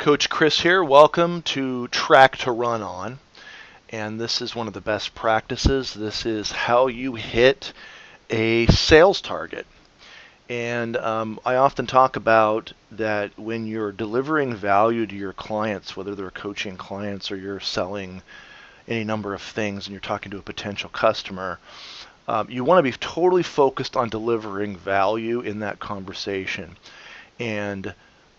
Coach Chris here. Welcome to Track to Run On. And this is one of the best practices. This is how you hit a sales target. And I often talk about that when you're delivering value to your clients, whether they're coaching clients or you're selling any number of things and you're talking to a potential customer, you want to be totally focused on delivering value in that conversation. And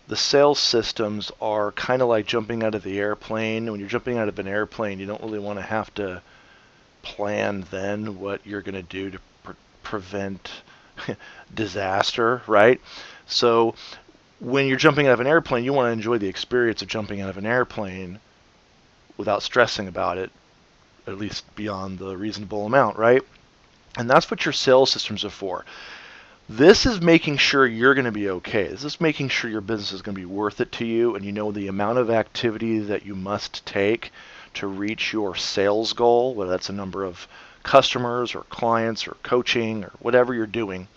the sales systems are kind of like jumping out of the airplane. When you're jumping out of an airplane, you don't really want to have to plan then what you're going to do to prevent disaster, right? So when you're jumping out of an airplane, you want to enjoy the experience of jumping out of an airplane without stressing about it, at least beyond the reasonable amount, right? And that's what your sales systems are for. This is making sure you're going to be okay. This is making sure your business is going to be worth it to you, and you know the amount of activity that you must take to reach your sales goal, whether that's a number of customers or clients or coaching or whatever you're doing,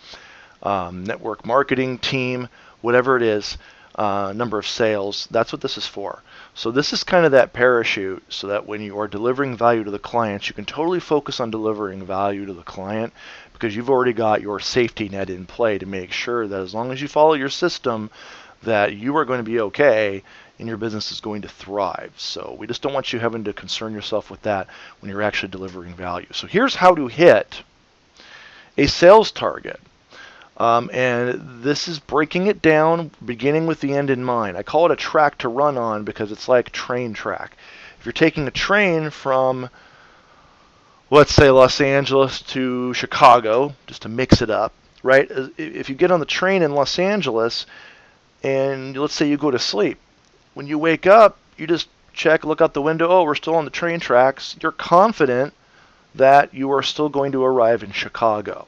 network marketing team, whatever it is, number of sales. That's what this is for. So this is kind of that parachute so that when you are delivering value to the clients, you can totally focus on delivering value to the client because you've already got your safety net in play to make sure that as long as you follow your system, that you are going to be okay and your business is going to thrive. So we just don't want you having to concern yourself with that when you're actually delivering value. So here's how to hit a sales target. And this is breaking it down, beginning with the end in mind. I call it a track to run on because it's like train track. If you're taking a train from, let's say, Los Angeles to Chicago, just to mix it up, right? If you get on the train in Los Angeles and let's say you go to sleep, when you wake up, you just check, look out the window, oh, we're still on the train tracks. You're confident that you are still going to arrive in Chicago.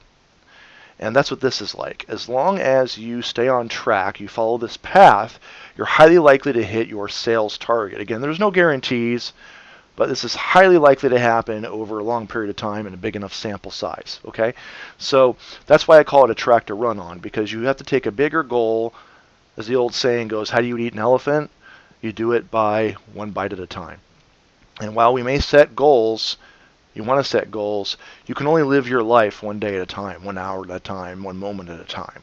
And that's what this is like. As long as you stay on track, you follow this path, you're highly likely to hit your sales target. Again, there's no guarantees, but this is highly likely to happen over a long period of time and a big enough sample size. Okay, so that's why I call it a track to run on, because you have to take a bigger goal. As the old saying goes, how do you eat an elephant? You do it by one bite at a time. And while we may set goals, you want to set goals, you can only live your life one day at a time, 1 hour at a time, 1 moment at a time.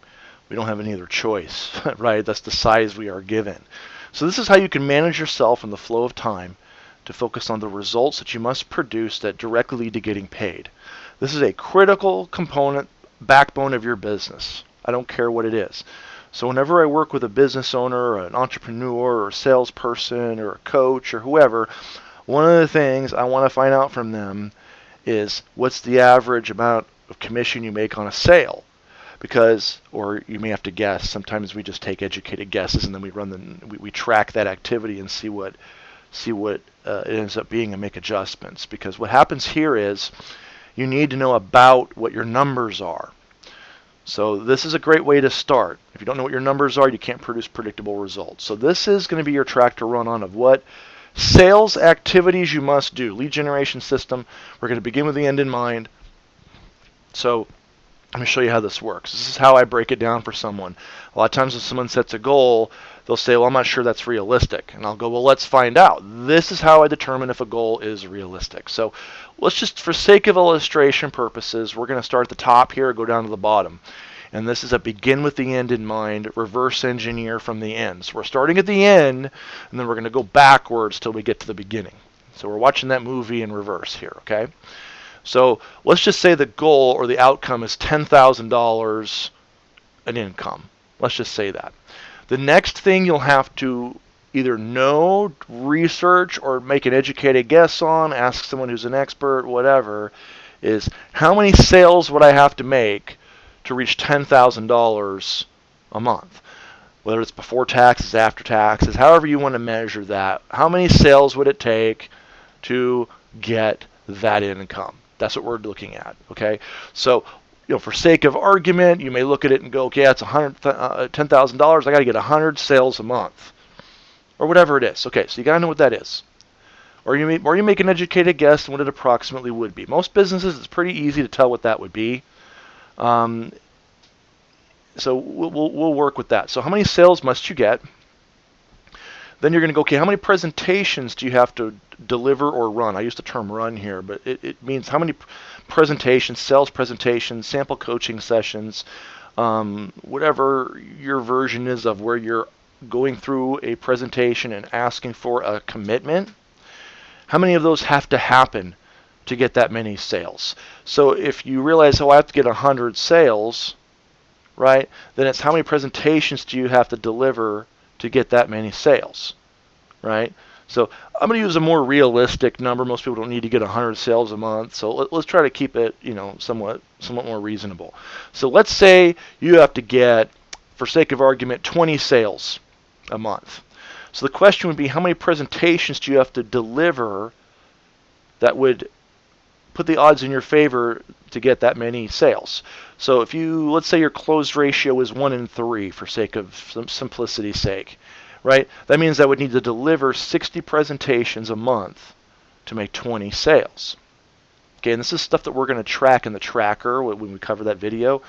We don't have any other choice, right? That's the size we are given. So this is how you can manage yourself in the flow of time to focus on the results that you must produce that directly lead to getting paid. This is a critical component, backbone of your business. I don't care what it is. So whenever I work with a business owner, or an entrepreneur, or a salesperson, or a coach, or whoever, one of the things I want to find out from them is what's the average amount of commission you make on a sale, because, or you may have to guess. Sometimes we just take educated guesses and then we track that activity and see what it ends up being and make adjustments. Because what happens here is you need to know about what your numbers are. So this is a great way to start. If you don't know what your numbers are, you can't produce predictable results. So this is going to be your track to run on of what sales activities you must do. Lead generation system. We're going to begin with the end in mind. So let me show you how this works. This is how I break it down for someone. A lot of times when someone sets a goal, they'll say, well, I'm not sure that's realistic. And I'll go, well, let's find out. This is how I determine if a goal is realistic. So let's just, for sake of illustration purposes, we're going to start at the top here, go down to the bottom. And this is a begin with the end in mind, reverse engineer from the end. So we're starting at the end, and then we're going to go backwards till we get to the beginning. So we're watching that movie in reverse here, okay? So let's just say the goal or the outcome is $10,000 in income. Let's just say that. The next thing you'll have to either know, research, or make an educated guess on, ask someone who's an expert, whatever, is how many sales would I have to make to reach $10,000 a month? Whether it's before taxes, after taxes, however you want to measure that. How many sales would it take to get that income? That's what we're looking at, okay? So, for sake of argument, you may look at it and go, okay, that's $10,000. I got to get 100 sales a month, or whatever it is. Okay, so you got to know what that is. Or you make an educated guess on what it approximately would be. Most businesses, it's pretty easy to tell what that would be. So we'll work with that. So how many sales must you get? Then you're going to go, okay, how many presentations do you have to deliver or run? I use the term run here, but it means how many presentations, sales presentations, sample coaching sessions, whatever your version is of where you're going through a presentation and asking for a commitment. How many of those have to happen to get that many sales? So if you realize, oh, I have to get 100 sales, right, then it's how many presentations do you have to deliver to get that many sales, right? So I'm going to use a more realistic number. Most people don't need to get 100 sales a month, so let's try to keep it, somewhat more reasonable. So let's say you have to get, for sake of argument, 20 sales a month. So the question would be, how many presentations do you have to deliver that would put the odds in your favor to get that many sales? So let's say your close ratio is 1 in 3 for sake of simplicity's sake, right? That means I would need to deliver 60 presentations a month to make 20 sales. Okay, and this is stuff that we're going to track in the tracker when we cover that video.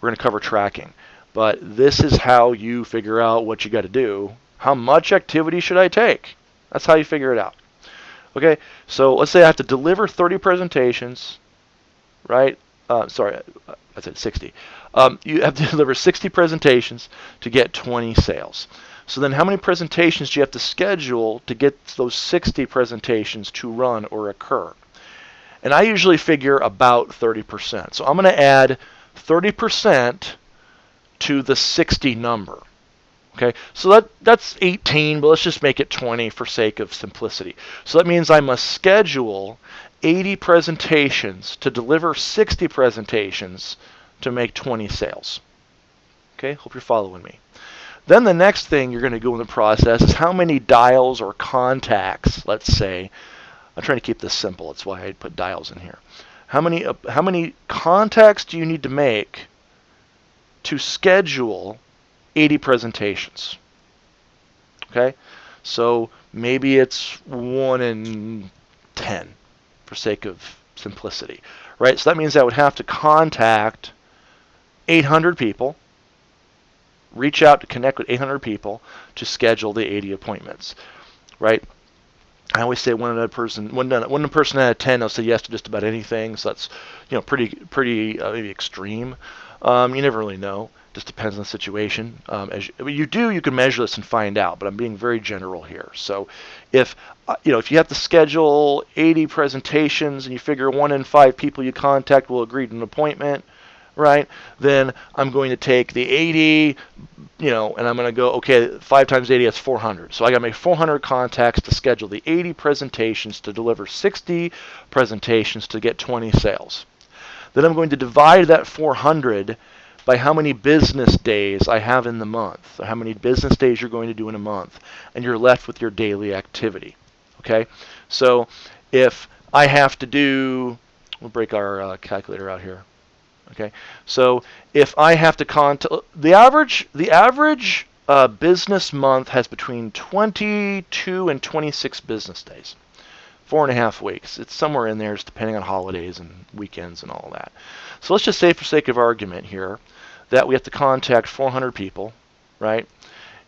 We're going to cover tracking. But this is how you figure out what you got to do. How much activity should I take? That's how you figure it out. Okay, so let's say I have to deliver 30 presentations, right? I said 60. You have to deliver 60 presentations to get 20 sales. So then how many presentations do you have to schedule to get those 60 presentations to run or occur? And I usually figure about 30%. So I'm going to add 30% to the 60 number. Okay, so that's 18, but let's just make it 20 for sake of simplicity. So that means I must schedule 80 presentations to deliver 60 presentations to make 20 sales. Okay, hope you're following me. Then the next thing you're going to go in the process is how many dials or contacts, let's say. I'm trying to keep this simple. That's why I put dials in here. How many contacts do you need to make to schedule 80 presentations? Okay, so maybe it's 1 in 10 for sake of simplicity, right? So that means I would have to contact 800 people, reach out to connect with 800 people to schedule the 80 appointments, right? I always say one person out of 10 will say yes to just about anything, so that's pretty maybe extreme. You never really know. Just depends on the situation. You can measure this and find out, but I'm being very general here. So if you have to schedule 80 presentations and you figure 1 in 5 people you contact will agree to an appointment, right? Then I'm going to take the 80, and I'm going to go, okay, 5 times 80, that's 400. So I got to make 400 contacts to schedule the 80 presentations to deliver 60 presentations to get 20 sales. Then I'm going to divide that 400 by how many business days I have in the month, or how many business days you're going to do in a month, and you're left with your daily activity. Okay? So if I have to do, we'll break our calculator out here. Okay? So if I have to contact, the average business month has between 22 and 26 business days. 4.5 weeks. It's somewhere in there, just depending on holidays and weekends and all that. So let's just say, for sake of argument here, that we have to contact 400 people, right?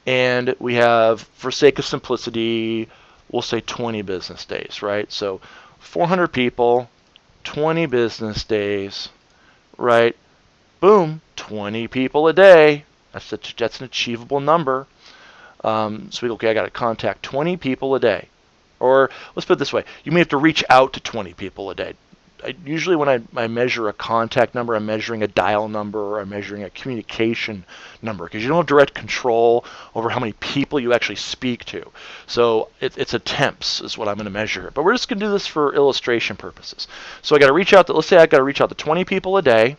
And we have, for sake of simplicity, we'll say 20 business days, right? So 400 people, 20 business days, right? Boom, 20 people a day. That's an achievable number. So we go, okay, I got to contact 20 people a day. Or let's put it this way, you may have to reach out to 20 people a day. Usually when I measure a contact number, I'm measuring a dial number, or I'm measuring a communication number, because you don't have direct control over how many people you actually speak to. So it's attempts is what I'm going to measure. But we're just going to do this for illustration purposes. So I got to reach out to, let's say I got to reach out to 20 people a day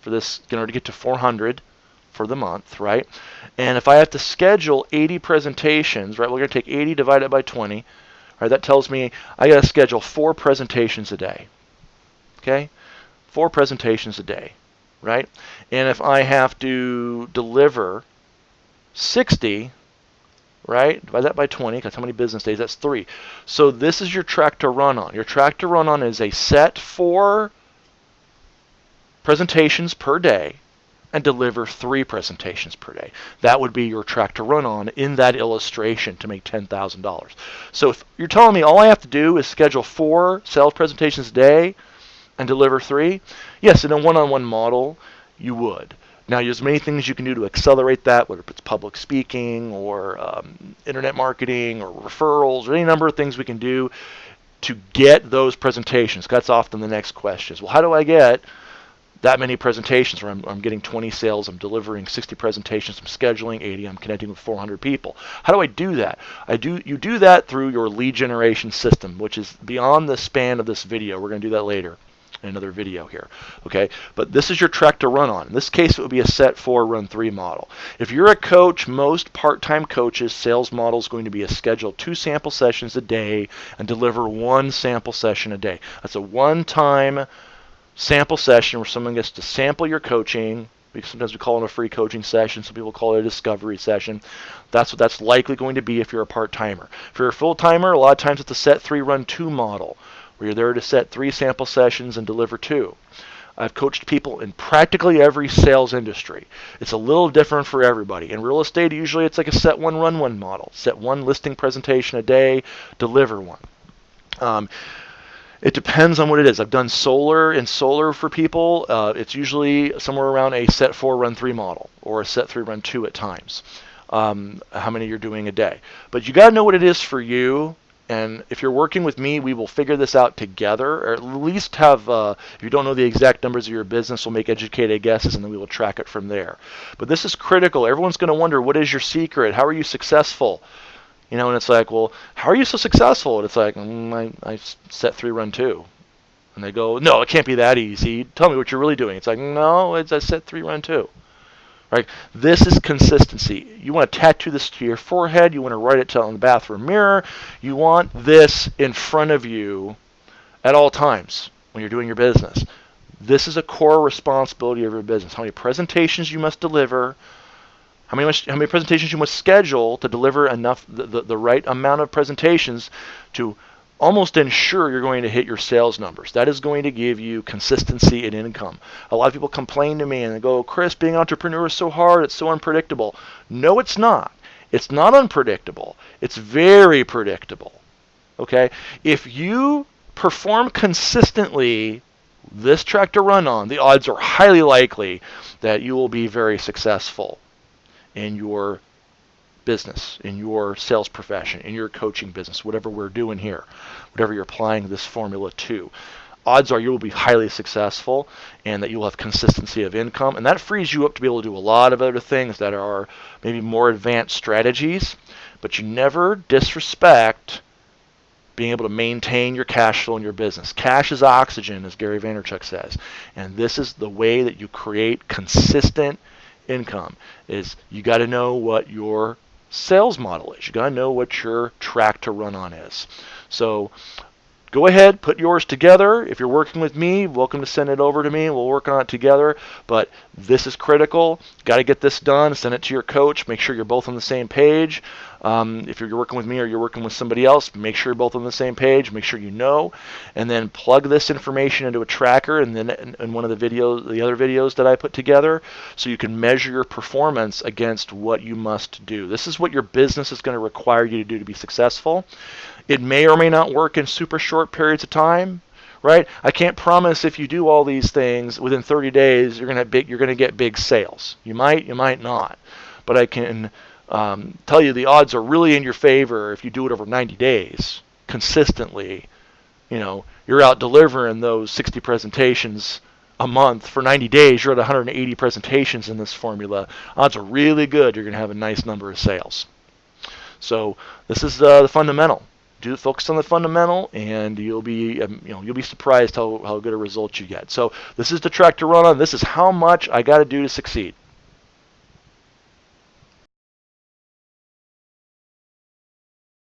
for this, in order to get to 400 for the month, right? And if I have to schedule 80 presentations, right, we're going to take 80 divided by 20. Right, that tells me I got to schedule 4 presentations a day. Okay? 4 presentations a day, right? And if I have to deliver 60, right, divide that by 20, because how many business days? That's 3. So this is your track to run on. Your track to run on is a set 4 presentations per day, and deliver 3 presentations per day. That would be your track to run on in that illustration to make $10,000. So if you're telling me all I have to do is schedule 4 sales presentations a day and deliver 3, yes, in a one-on-one model, you would. Now, there's many things you can do to accelerate that, whether it's public speaking or internet marketing or referrals or any number of things we can do to get those presentations. That's often the next question is, well, how do I get that many presentations where I'm getting 20 sales, I'm delivering 60 presentations, I'm scheduling 80, I'm connecting with 400 people. How do I do that? You do that through your lead generation system, which is beyond the span of this video. We're going to do that later in another video here. Okay, but this is your track to run on. In this case, it would be a set 4, run 3 model. If you're a coach, most part-time coaches, sales model is going to be a schedule 2 sample sessions a day and deliver 1 sample session a day. That's a one-time sample session where someone gets to sample your coaching. Sometimes we call it a free coaching session. Some people call it a discovery session. That's what that's likely going to be if you're a part-timer. If you're a full-timer, a lot of times it's a set 3, run 2 model, where you're there to set 3 sample sessions and deliver 2. I've coached people in practically every sales industry. It's a little different for everybody. In real estate, usually it's like a set 1, run 1 model. Set 1 listing presentation a day, deliver 1. It depends on what it is. I've done solar for people. It's usually somewhere around a set 4, run 3 model or a set 3, run 2 at times. How many you're doing a day. But you got to know what it is for you. And if you're working with me, we will figure this out together, or at least have, if you don't know the exact numbers of your business, we'll make educated guesses, and then we will track it from there. But this is critical. Everyone's going to wonder, what is your secret? How are you successful? You know, and it's like, well, how are you so successful? And it's like, I set 3, run 2. And they go, no, it can't be that easy. Tell me what you're really doing. It's like, no, I set 3, run 2. Right? This is consistency. You want to tattoo this to your forehead. You want to write it on the bathroom mirror. You want this in front of you at all times when you're doing your business. This is a core responsibility of your business. How many presentations you must deliver, how many presentations you must schedule to deliver enough, the right amount of presentations to almost ensure you're going to hit your sales numbers. That is going to give you consistency and income. A lot of people complain to me and they go, Chris, being an entrepreneur is so hard, it's so unpredictable. No, it's not. It's not unpredictable. It's very predictable. Okay? If you perform consistently this track to run on, the odds are highly likely that you will be very successful in your business, in your sales profession, in your coaching business, whatever we're doing here, whatever you're applying this formula to. Odds are you will be highly successful and that you will have consistency of income, and that frees you up to be able to do a lot of other things that are maybe more advanced strategies, but you never disrespect being able to maintain your cash flow in your business. Cash is oxygen, as Gary Vaynerchuk says, and this is the way that you create consistent income. Is you got to know what your sales model is. You got to know what your track to run on is. So go ahead, put yours together. If you're working with me, welcome to send it over to me. We'll work on it together. But this is critical. Got to get this done. Send it to your coach. Make sure you're both on the same page. If you're working with me or you're working with somebody else, make sure you're both on the same page. Make sure you know, and then plug this information into a tracker, and then in one of the videos, the other videos that I put together, so you can measure your performance against what you must do. This is what your business is going to require you to do to be successful. It may or may not work in super short periods of time, right? I can't promise if you do all these things within 30 days you're going to get big sales. You might not, but I can tell you the odds are really in your favor if you do it over 90 days consistently. You know, you're out delivering those 60 presentations a month for 90 days. You're at 180 presentations in this formula. Odds are really good you're going to have a nice number of sales. So this is the fundamental. Do focus on the fundamental, and you'll be surprised how good a result you get. So this is the track to run on. This is how much I got to do to succeed.